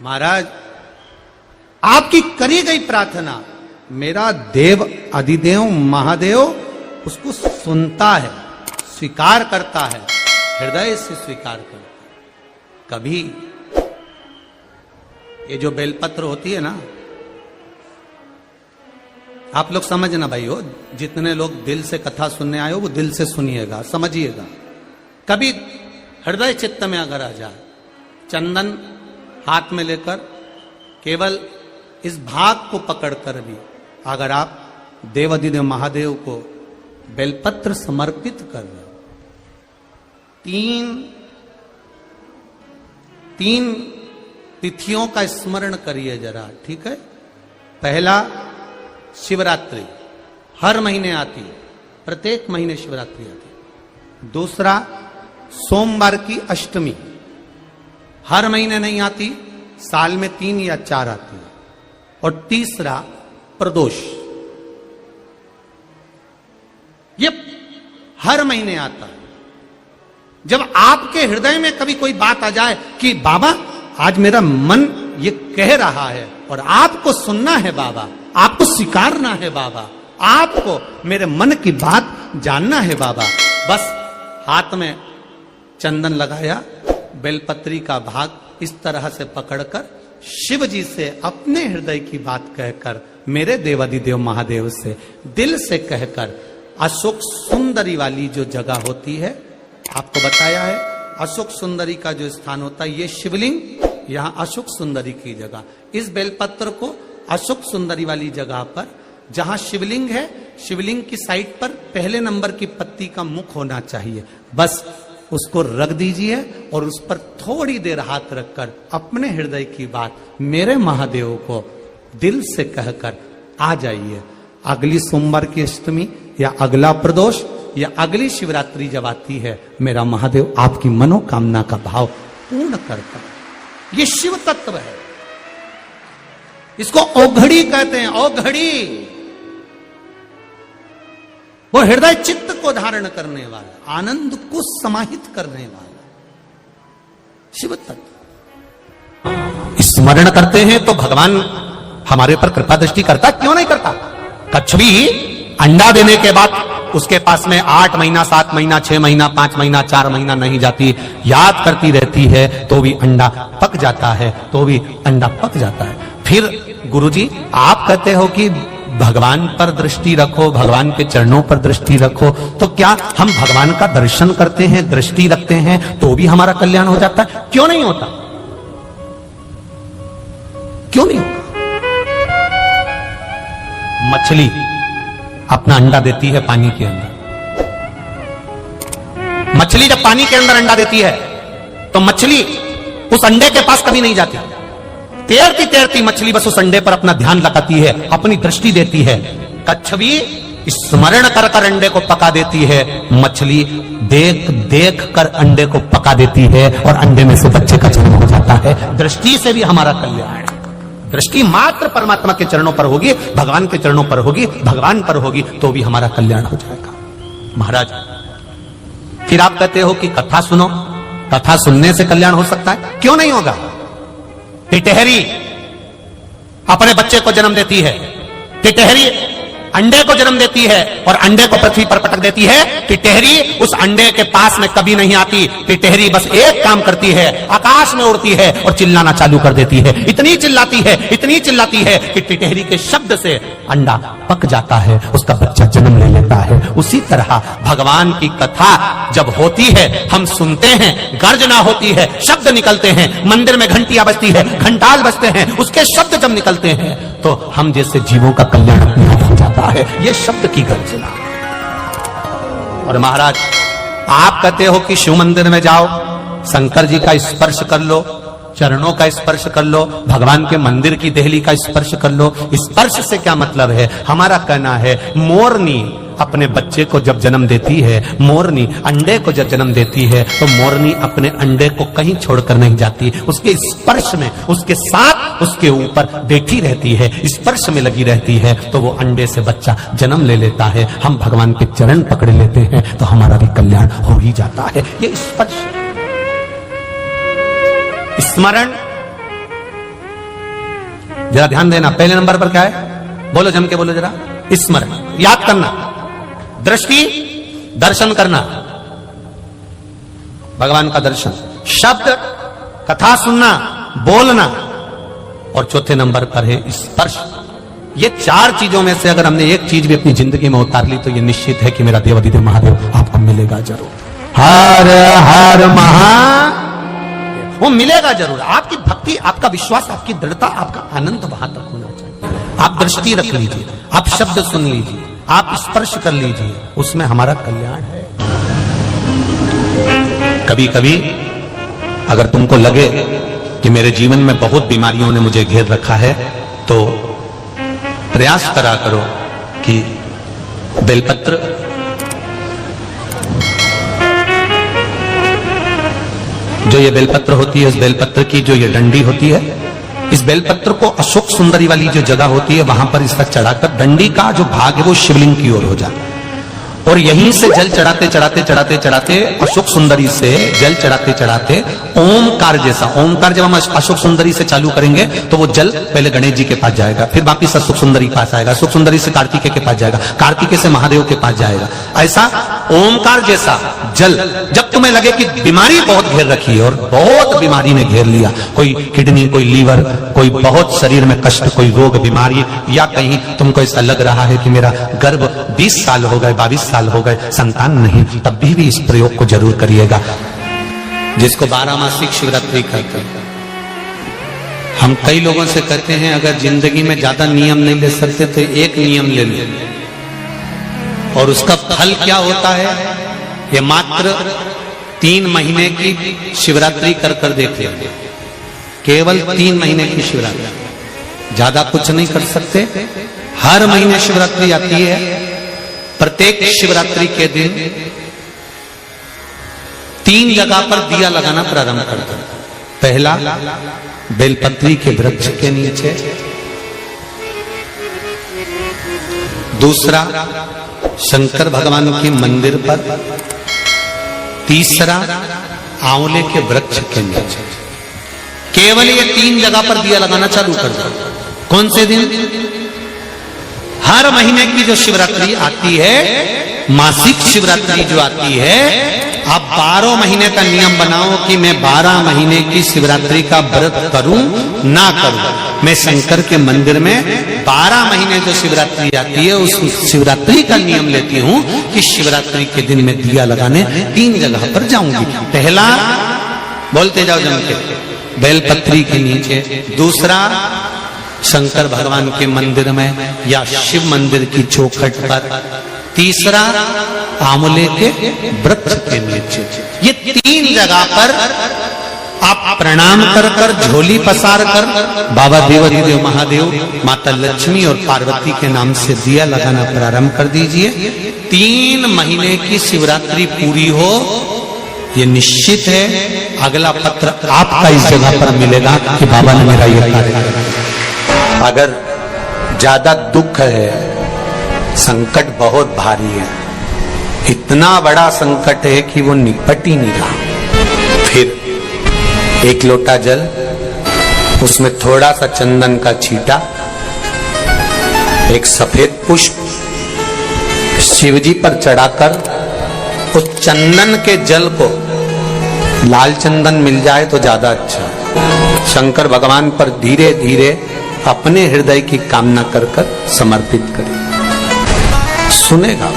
महाराज आपकी करी गई प्रार्थना मेरा देव अधिदेव महादेव उसको सुनता है, स्वीकार करता है, हृदय से स्वीकार करता है। कभी ये जो बेलपत्र होती है ना, आप लोग समझना भाई हो, जितने लोग दिल से कथा सुनने आए हो वो दिल से सुनिएगा, समझिएगा। कभी हृदय चित्त में अगर आ जाए, चंदन हाथ में लेकर केवल इस भाग को पकड़कर भी अगर आप देवाधिदेव महादेव को बेलपत्र समर्पित कर रहे हो, तीन तिथियों का स्मरण करिए जरा, ठीक है। पहला शिवरात्रि हर महीने आती है, प्रत्येक महीने शिवरात्रि आती है। दूसरा सोमवार की अष्टमी हर महीने नहीं आती, साल में 3 या 4 आती है। और तीसरा प्रदोष, ये हर महीने आता है। जब आपके हृदय में कभी कोई बात आ जाए कि बाबा आज मेरा मन ये कह रहा है और आपको सुनना है बाबा, आपको स्वीकारना है बाबा, आपको मेरे मन की बात जानना है बाबा, बस हाथ में चंदन लगाया, बेलपत्री का भाग इस तरह से पकड़कर शिव जी से अपने हृदय की बात कहकर, मेरे देवाधिदेव महादेव से दिल से कहकर, अशोक सुंदरी वाली जो जगह होती है, आपको बताया है अशोक सुंदरी का जो स्थान होता है, ये शिवलिंग, यहां अशोक सुंदरी की जगह, इस बेलपत्र को अशोक सुंदरी वाली जगह पर, जहां शिवलिंग है, शिवलिंग की साइड पर पहले नंबर की पत्ती का मुख होना चाहिए, बस उसको रख दीजिए और उस पर थोड़ी देर हाथ रखकर अपने हृदय की बात मेरे महादेव को दिल से कहकर आ जाइए। अगली सोमवार की अष्टमी या अगला प्रदोष या अगली शिवरात्रि जब आती है, मेरा महादेव आपकी मनोकामना का भाव पूर्ण करता है। ये शिव तत्व है, इसको औघड़ी कहते हैं, औघड़ी। वो हृदय चित्त को धारण करने वाला, आनंद को समाहित करने वाला शिव तत्व। स्मरण करते हैं तो भगवान हमारे पर कृपा दृष्टि करता, क्यों नहीं करता। कछुआ अंडा देने के बाद उसके पास में 8 महीना 7 महीना 6 महीना 5 महीना 4 महीना नहीं जाती, याद करती रहती है तो भी अंडा पक जाता है, तो भी अंडा पक जाता है। फिर गुरुजी आप कहते हो कि भगवान पर दृष्टि रखो, भगवान के चरणों पर दृष्टि रखो, तो क्या हम भगवान का दर्शन करते हैं, दृष्टि रखते हैं तो भी हमारा कल्याण हो जाता है? क्यों नहीं होता, क्यों नहीं होता? मछली अपना अंडा देती है पानी के अंदर। मछली जब पानी के अंदर अंडा देती है तो मछली उस अंडे के पास कभी नहीं जाती, तैरती तैरती मछली बस उस अंडे पर अपना ध्यान लगाती है, अपनी दृष्टि देती है। कछुआ स्मरण कर कर अंडे को पका देती है, मछली देख देख कर अंडे को पका देती है और अंडे में से बच्चे का जन्म हो जाता है। दृष्टि से भी हमारा कल्याण, दृष्टि मात्र परमात्मा के चरणों पर होगी, भगवान के चरणों पर होगी, भगवान पर होगी तो भी हमारा कल्याण हो जाएगा। महाराज फिर आप कहते हो कि कथा सुनो, कथा सुनने से कल्याण हो सकता है? क्यों नहीं होगा। टिटहरी अपने बच्चे को जन्म देती है, टिटहरी अंडे को जन्म देती है और अंडे को पृथ्वी पर पटक देती है। टिटहरी उस अंडे के पास में कभी नहीं आती, टिटहरी बस एक काम करती है, आकाश में उड़ती है और चिल्लाना चालू कर देती है। इतनी चिल्लाती है, इतनी चिल्लाती है कि टिटहरी के शब्द से अंडा पक जाता है, उसका बच्चा जन्म ले लेता है। उसी तरह भगवान की कथा जब होती है, हम सुनते हैं, गर्जना होती है, शब्द निकलते हैं, मंदिर में घंटियां बजती है, घंटाल बजते हैं, उसके शब्द जब निकलते हैं तो हम जैसे जीवों का कल्याण अपने आप हो जाता है। ये शब्द की गर्जना। और महाराज आप कहते हो कि शिव मंदिर में जाओ, शंकर जी का स्पर्श कर लो, चरणों का स्पर्श कर लो, भगवान के मंदिर की देहली का स्पर्श कर लो। स्पर्श से क्या मतलब है? हमारा कहना है मोरनी अपने बच्चे को जब जन्म देती है, मोरनी अंडे को जब जन्म देती है तो मोरनी अपने अंडे को कहीं छोड़कर नहीं जाती, उसके स्पर्श में, उसके साथ, उसके ऊपर बैठी रहती है, स्पर्श में लगी रहती है, तो वो अंडे से बच्चा जन्म ले लेता है। हम भगवान के चरण पकड़ लेते हैं तो हमारा भी कल्याण हो ही जाता है। ये स्पर्श, स्मरण जरा ध्यान देना, पहले नंबर पर क्या है? बोलो, जम के बोलो जरा। स्मरण, याद करना। दृष्टि, दर्शन करना, भगवान का दर्शन। शब्द, कथा सुनना, बोलना। और चौथे नंबर पर है स्पर्श। ये चार चीजों में से अगर हमने एक चीज भी अपनी जिंदगी में उतार ली तो ये निश्चित है कि मेरा देवाधिदेव महादेव आपको मिलेगा जरूर। हर हर वो मिलेगा जरूर। आपकी भक्ति, आपका विश्वास, आपकी दृढ़ता, आपका आनंद वहां तक होना चाहिए। आप दृष्टि रख लीजिए, आप शब्द सुन लीजिए, आप स्पर्श कर लीजिए, उसमें हमारा कल्याण है। कभी कभी अगर तुमको लगे कि मेरे जीवन में बहुत बीमारियों ने मुझे घेर रखा है तो प्रयास करा करो कि बेलपत्र, जो ये बेलपत्र होती है, इस बेलपत्र की जो ये डंडी होती है, इस बेलपत्र को अशोक सुंदरी वाली जो जगह होती है वहां पर इसका चढ़ाकर डंडी का जो भाग है वो शिवलिंग की ओर हो जाए और यहीं से जल चढ़ाते चढ़ाते चढ़ाते चढ़ाते अशोक सुंदरी से जल चढ़ाते चढ़ाते ओमकार जैसा, ओमकार जब हम अशोक सुंदरी से चालू करेंगे तो वो जल पहले गणेश जी के पास जाएगा, फिर वापिस अशोक सुंदरी के पास आएगा, अशोक सुंदरी से कार्तिकेय के पास जाएगा, कार्तिकेय से महादेव के पास जाएगा। ऐसा ओमकार जैसा जल, जब तुम्हें लगे कि बीमारी बहुत घेर रखी है और बहुत बीमारी ने घेर लिया, कोई किडनी, कोई लीवर, कोई बहुत शरीर में कष्ट, कोई रोग बीमारी, या कहीं तुमको ऐसा लग रहा है कि मेरा गर्भ 20 साल हो गए, 22 साल हो गए, संतान नहीं, तब भी इस प्रयोग को जरूर करिएगा, जिसको 12 मासिक शिवरात्रि कहते हैं। हम कई लोगों से कहते हैं अगर जिंदगी में ज्यादा नियम नहीं ले सकते तो एक नियम ले लो, और उसका फल क्या होता है ये मात्र 3 महीने की शिवरात्रि कर कर देख लो, केवल 3 महीने की शिवरात्रि, ज्यादा कुछ नहीं कर सकते। हर महीने शिवरात्रि आती है, प्रत्येक शिवरात्रि के दिन 3 जगह पर दिया लगाना प्रारंभ कर दो। पहला बेलपत्री के वृक्ष के नीचे, दूसरा शंकर भगवान के मंदिर पर, तीसरा आंवले के वृक्ष के नीचे। केवल ये 3 जगह पर दिया लगाना चालू कर दो। कौन से दिन? हर महीने की जो शिवरात्रि आती है, मासिक शिवरात्रि जो आती है, आप 12 महीने का नियम बनाओ कि मैं 12 महीने की शिवरात्रि का व्रत करूं ना करूं। मैं शंकर के मंदिर में 12 महीने जो शिवरात्रि आती है उस शिवरात्रि का नियम लेती हूं कि शिवरात्रि के दिन मैं दिया लगाने 3 जगह पर जाऊंगी। पहला, बोलते जाओ जम के, बेलपत्री के नीचे, दूसरा शंकर भगवान के मंदिर में या शिव मंदिर की चौखट पर, तीसरा आंवले के वृक्ष के नीचे। ये 3 जगह पर आप प्रणाम कर कर, झोली पसार कर बाबा देवाधिदेव महादेव, माता लक्ष्मी और पार्वती के नाम से दिया लगाना प्रारंभ कर दीजिए। 3 महीने की शिवरात्रि पूरी हो, ये निश्चित है अगला पत्र आपका इस जगह पर मिलेगा कि बाबा ने मेरा ये कार्य किया। अगर ज्यादा दुख है, संकट बहुत भारी है, इतना बड़ा संकट है कि वो निपट ही नहीं रहा, फिर 1 लोटा जल, उसमें थोड़ा सा चंदन का छींटा, एक सफेद पुष्प शिवजी पर चढ़ाकर, उस चंदन के जल को, लाल चंदन मिल जाए तो ज्यादा अच्छा, शंकर भगवान पर धीरे धीरे अपने हृदय की कामना कर कर समर्पित करें। सुनेगा।